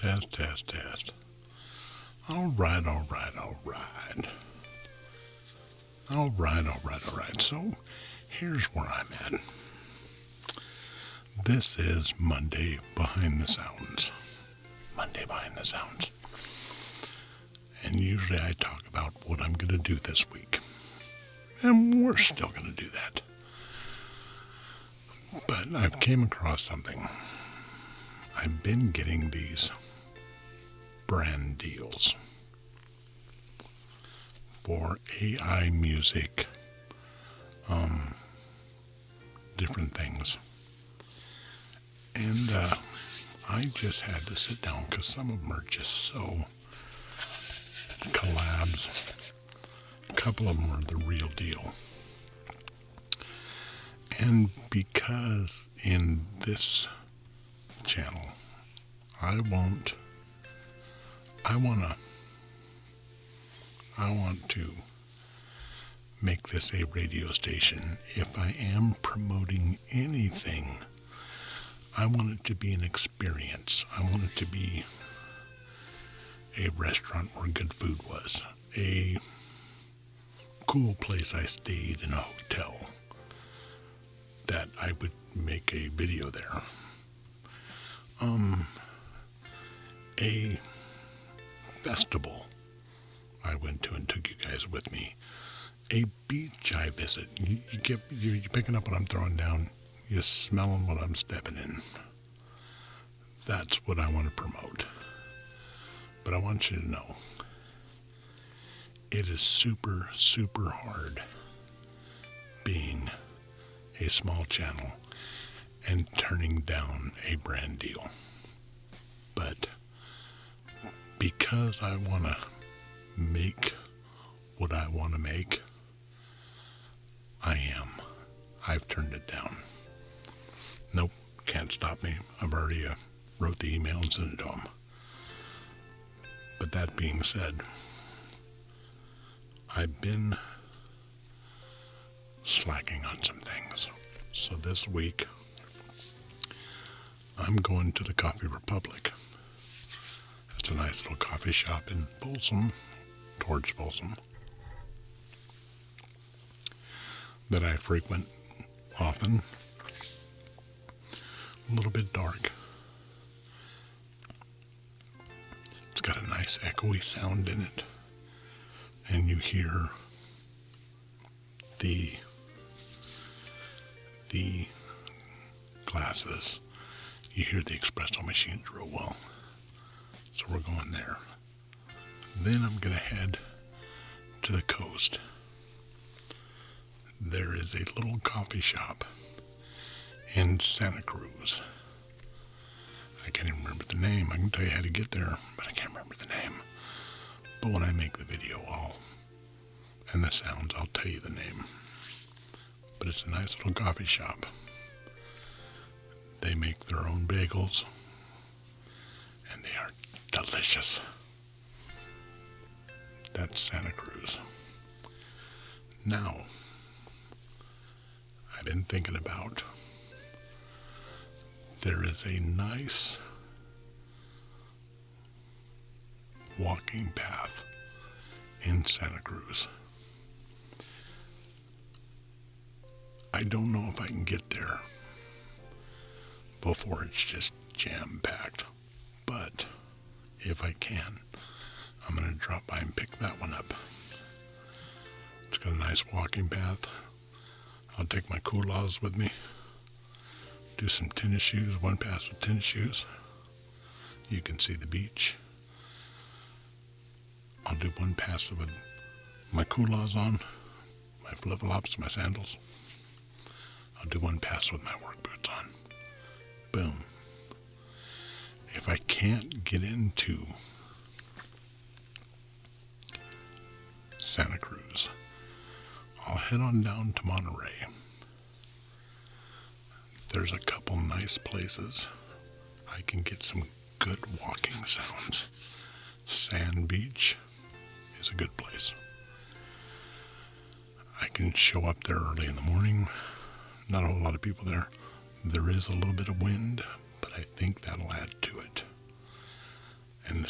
Test, test, test. All right. So, here's where I'm at. This is Monday Behind the Sounds. And usually I talk about what I'm going to do this week. And we're still going to do that. But I've came across something. I've been getting these brand deals for AI music, different things. And I just had to sit down because some of them are just so collabs. A couple of them are the real deal. And because in this channel, I want to make this a radio station. If I am promoting anything, I want it to be an experience. I want it to be a restaurant where good food was, a cool place I stayed in a hotel that I would make a video there. A festival I went to and took you guys with me. A beach I visit. You're picking up what I'm throwing down. You're smelling what I'm stepping in. That's what I want to promote. But I want you to know, it is super, super hard being a small channel and turning down a brand deal. But because I want to make what I want to make, I am. I've turned it down. Nope, can't stop me. I've already wrote the email and sent it to them. But that being said, I've been slacking on some things. So this week, I'm going to the Coffee Republic. It's a nice little coffee shop in Folsom, towards Folsom, that I frequent often. A little bit dark. It's got a nice echoey sound in it. And you hear the glasses. You hear the espresso machines real well. So we're going there. Then I'm going to head to the coast. There is a little coffee shop in Santa Cruz. I can't even remember the name. I can tell you how to get there, but I can't remember the name. But when I make the video, and the sounds, I'll tell you the name. But it's a nice little coffee shop. They make their own bagels, and they are delicious. That's Santa Cruz. Now, I've been thinking about, there is a nice walking path in Santa Cruz. I don't know if I can get there before it's just jam-packed, but if I can, I'm going to drop by and pick that one up. It's got a nice walking path. I'll take my culottes with me, do some tennis shoes, one pass with tennis shoes. You can see the beach. I'll do one pass with my culottes on, my flip-flops, my sandals. I'll do one pass with my work boots on. Boom. If I can't get into Santa Cruz, I'll head on down to Monterey. There's a couple nice places I can get some good walking sounds. Sand Beach is a good place. I can show up there early in the morning. Not a whole lot of people there. There is a little bit of wind, but I think that'll add to it.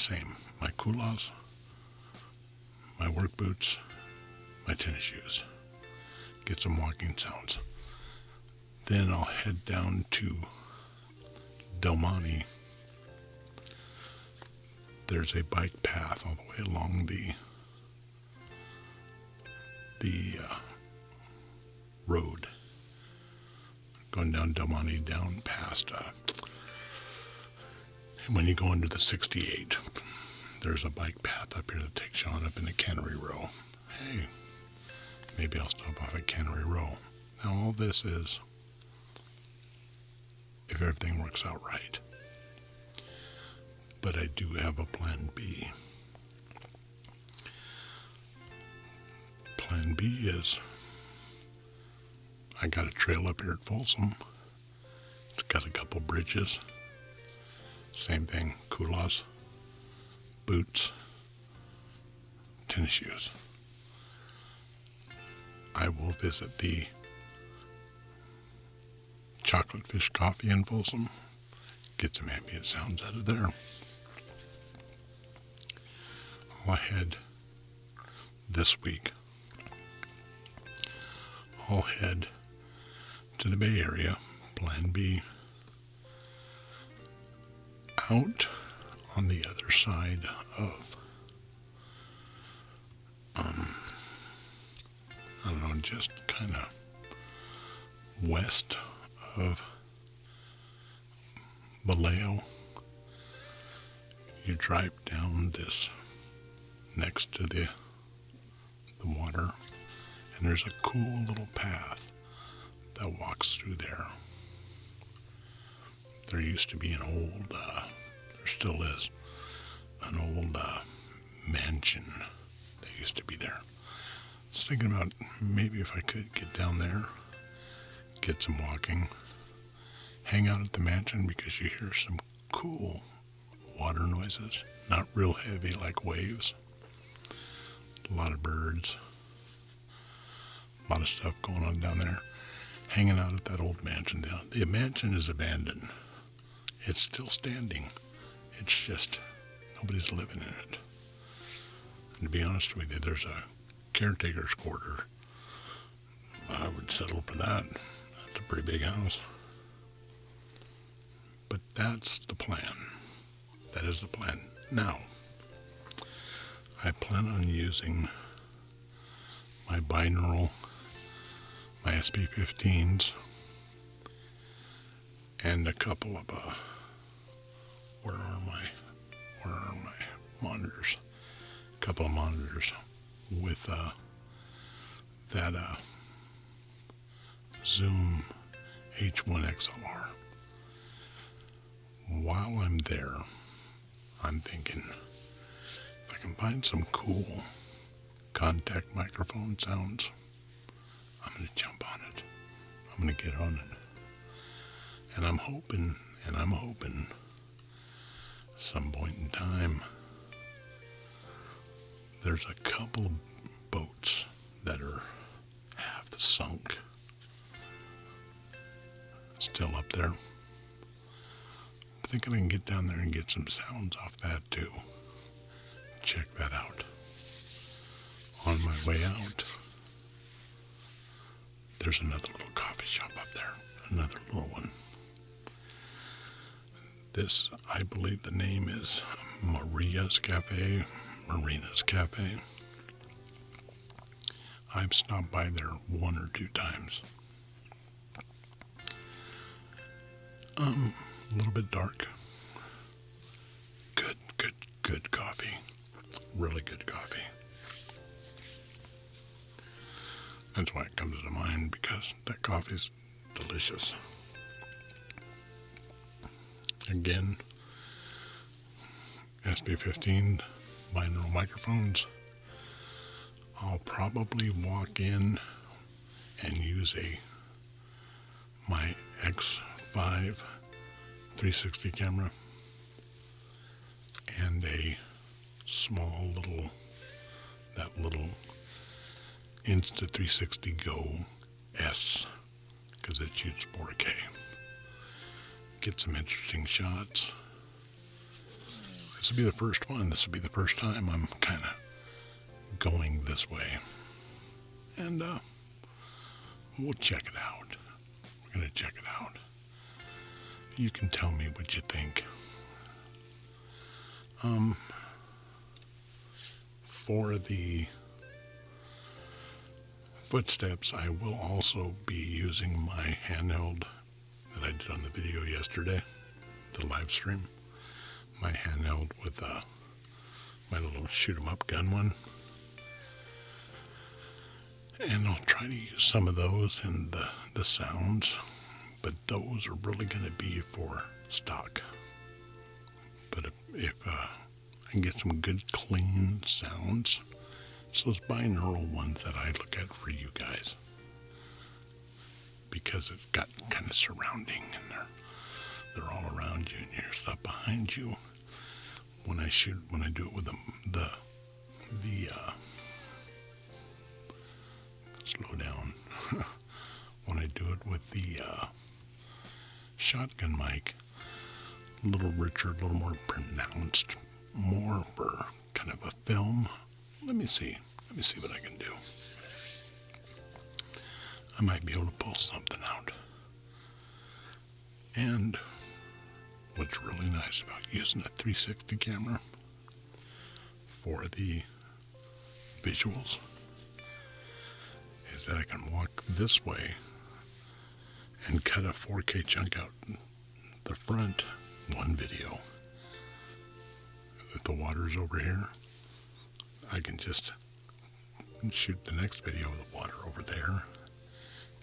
same. My culottes, my work boots, my tennis shoes. Get some walking sounds. Then I'll head down to Del Monte. There's a bike path all the way along the road. Going down Del Monte, down past, when you go into the 68, there's a bike path up here that takes you on up into Cannery Row. Hey, maybe I'll stop off at Cannery Row. Now all this is if everything works out right. But I do have a plan B. Plan B is I got a trail up here at Folsom. It's got a couple bridges. Same thing, culottes, boots, tennis shoes. I will visit the Chocolate Fish Coffee in Folsom, get some ambient sounds out of there. I'll head this week. I'll head to the Bay Area, Plan B, out on the other side of, I don't know, just kind of west of Vallejo. You drive down this next to the water, and there's a cool little path that walks through there. There used to be an old, there still is, an old mansion that used to be there. I was thinking about maybe if I could get down there, get some walking, hang out at the mansion, because you hear some cool water noises, not real heavy like waves. A lot of birds, a lot of stuff going on down there. Hanging out at that old mansion down. The mansion is abandoned. It's still standing. It's just nobody's living in it. And to be honest with you, there's a caretaker's quarter. I would settle for that. That's a pretty big house. But that's the plan. That is the plan. Now, I plan on using my binaural, my SP15s, and a couple of, where are my monitors? A couple of monitors with that Zoom H1 XLR. While I'm there, I'm thinking, if I can find some cool contact microphone sounds, I'm going to jump on it. I'm going to get on it. And I'm hoping some point in time, there's a couple of boats that are half sunk, still up there. I'm thinking I can get down there and get some sounds off that too. Check that out. On my way out, there's another little coffee shop up there, another little one. This, I believe the name is Marina's Cafe. I've stopped by there one or two times. A little bit dark. Good coffee. Really good coffee. That's why it comes to mind, because that coffee's delicious. Again, SP15 binaural microphones. I'll probably walk in and use my X5 360 camera and a small little Insta360 Go S, because it shoots 4K. Get some interesting shots this will be the first one. This will be the first time I'm kind of going this way. And we'll check it out. We're going to check it out. You can tell me what you think. For the footsteps, I will also be using my handheld that I did on the video yesterday, the live stream. My handheld with my little shoot 'em up gun one. And I'll try to use some of those in the sounds, but those are really going to be for stock. But if I can get some good clean sounds, it's those binaural ones that I look at for you guys, because it's got kind of surrounding, and they're all around you, and you hear stuff behind you. When I do it with the slow down. When I do it with the shotgun mic, a little richer, a little more pronounced, more for kind of a film. Let me see what I can do. I might be able to pull something out. And what's really nice about using a 360 camera for the visuals is that I can walk this way and cut a 4K chunk out the front, one video. If the water's over here, I can just shoot the next video with the water over there,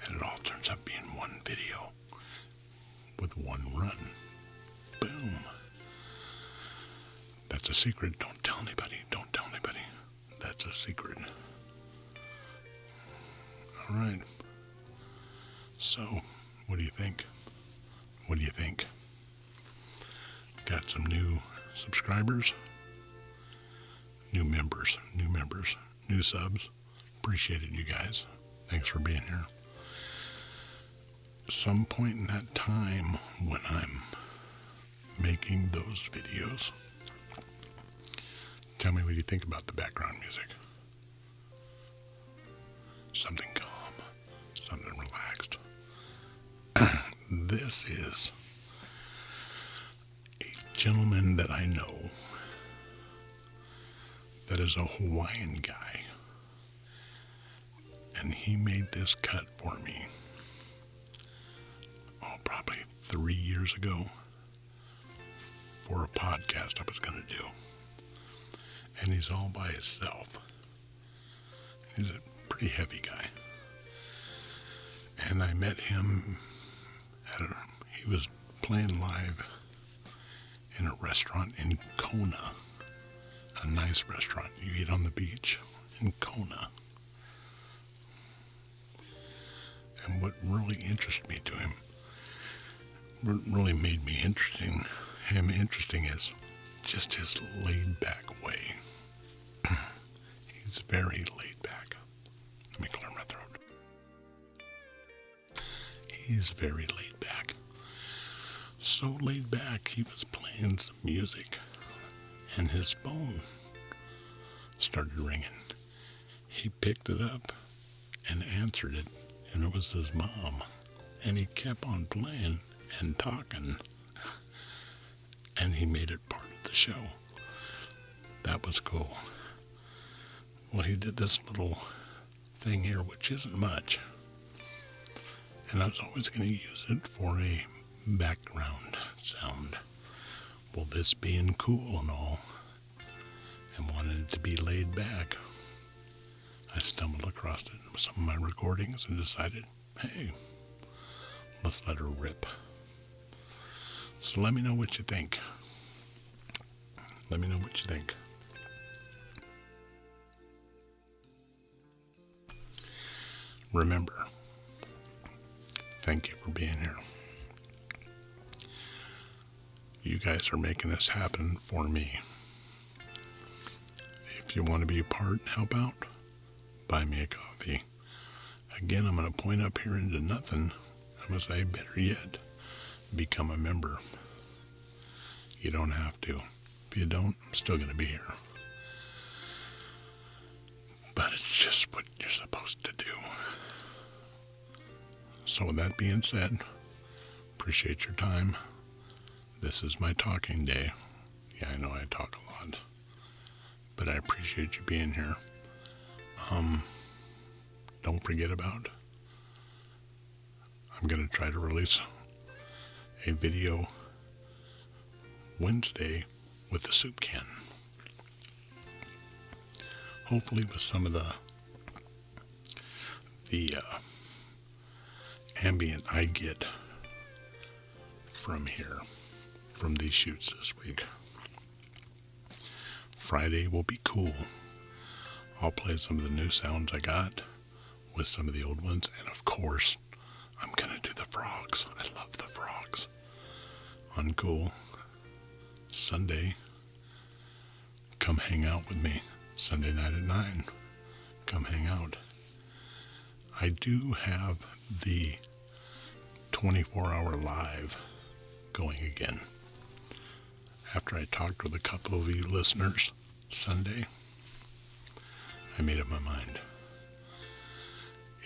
and it all turns out being one video with one run. Boom. That's a secret. Don't tell anybody. Don't tell anybody. That's a secret. All right. So, what do you think? What do you think? Got some new subscribers, new members, new subs. Appreciate it, you guys. Thanks for being here. Some point in that time when I'm making those videos, tell me what you think about the background music. Something calm, something relaxed. This is a gentleman that I know that is a Hawaiian guy, and he made this cut for me, probably 3 years ago, for a podcast I was going to do. And he's all by himself. He's a pretty heavy guy. And I met him he was playing live in a restaurant in Kona. A nice restaurant you eat on the beach in Kona. And what really interested me to him, what really made me interesting is just his laid back way. He's very laid back. Let me clear my throat. He's very laid back. So laid back, he was playing some music, and his phone started ringing. He picked it up and answered it, and it was his mom. And he kept on playing and talking, and he made it part of the show. That was cool. Well, he did this little thing here, which isn't much, and I was always going to use it for a background sound. Well, this being cool and all, and wanted it to be laid back, I stumbled across it in some of my recordings and decided, hey, let's let her rip. So let me know what you think. Let me know what you think. Remember, thank you for being here. You guys are making this happen for me. If you want to be a part and help out, buy me a coffee. Again, I'm going to point up here into nothing. I'm going to say, better yet, become a member. You don't have to. If you don't, I'm still going to be here. But it's just what you're supposed to do. So with that being said, appreciate your time. This is my talking day. Yeah, I know I talk a lot, but I appreciate you being here. Don't forget about, I'm going to try to release a video Wednesday with the soup can. Hopefully with some of the ambient I get from here, from these shoots this week. Friday will be cool. I'll play some of the new sounds I got with some of the old ones, and of course, I'm gonna do the frogs. I love the frogs. Uncool. Sunday, come hang out with me. Sunday night at 9. Come hang out. I do have the 24-hour live going again. After I talked with a couple of you listeners Sunday, I made up my mind.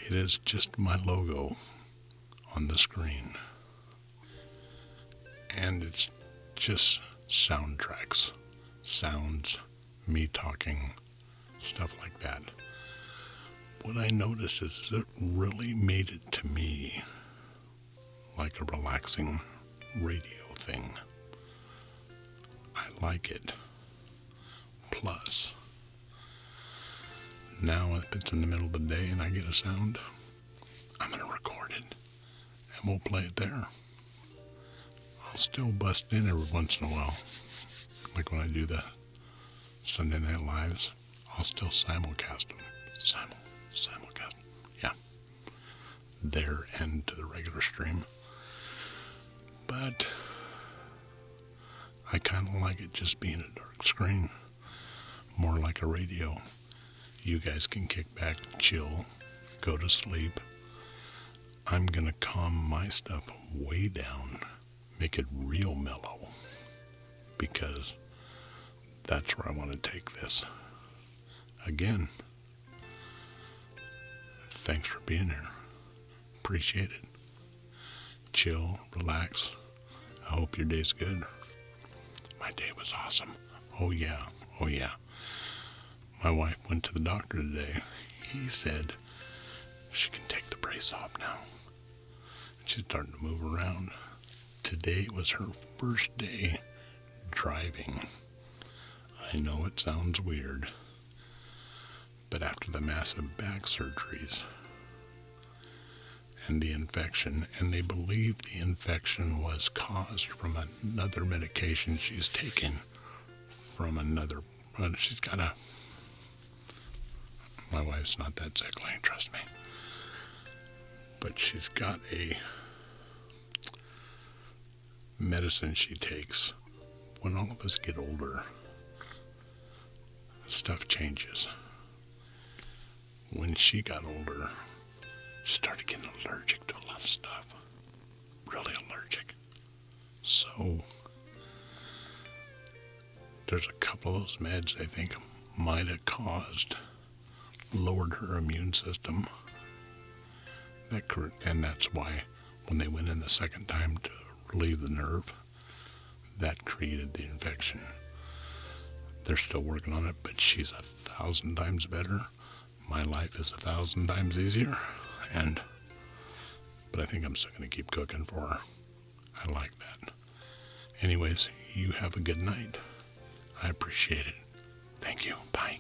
It is just my logo on the screen. And it's just soundtracks, sounds, me talking, stuff like that. What I noticed is it really made it to me like a relaxing radio thing. I like it. Plus, now if it's in the middle of the day and I get a sound, I'm going to record it and we'll play it there. I'll still bust in every once in a while. Like when I do the Sunday Night Lives, I'll still simulcast them. Simulcast. Yeah. There and to the regular stream. But I kind of like it just being a dark screen. More like a radio. You guys can kick back, chill, go to sleep. I'm going to calm my stuff way down. Make it real mellow. Because that's where I want to take this. Again, thanks for being here. Appreciate it. Chill, relax. I hope your day's good. My day was awesome. Oh yeah. My wife went to the doctor today. He said she can take the brace off now. She's starting to move around. Today was her first day driving. I know it sounds weird, but after the massive back surgeries and the infection, and they believe the infection was caused from another medication she's taken from another, she's got my wife's not that sickly, trust me, but she's got a medicine she takes. When all of us get older, stuff changes. When she got older, she started getting allergic to a lot of stuff. Really allergic. So, there's a couple of those meds I think might have lowered her immune system. And that's why when they went in the second time to relieve the nerve, that created the infection. They're still working on it, but she's 1,000 times better. My life is 1,000 times easier, but I think I'm still going to keep cooking for her. I like that. Anyways, you have a good night. I appreciate it. Thank you. Bye.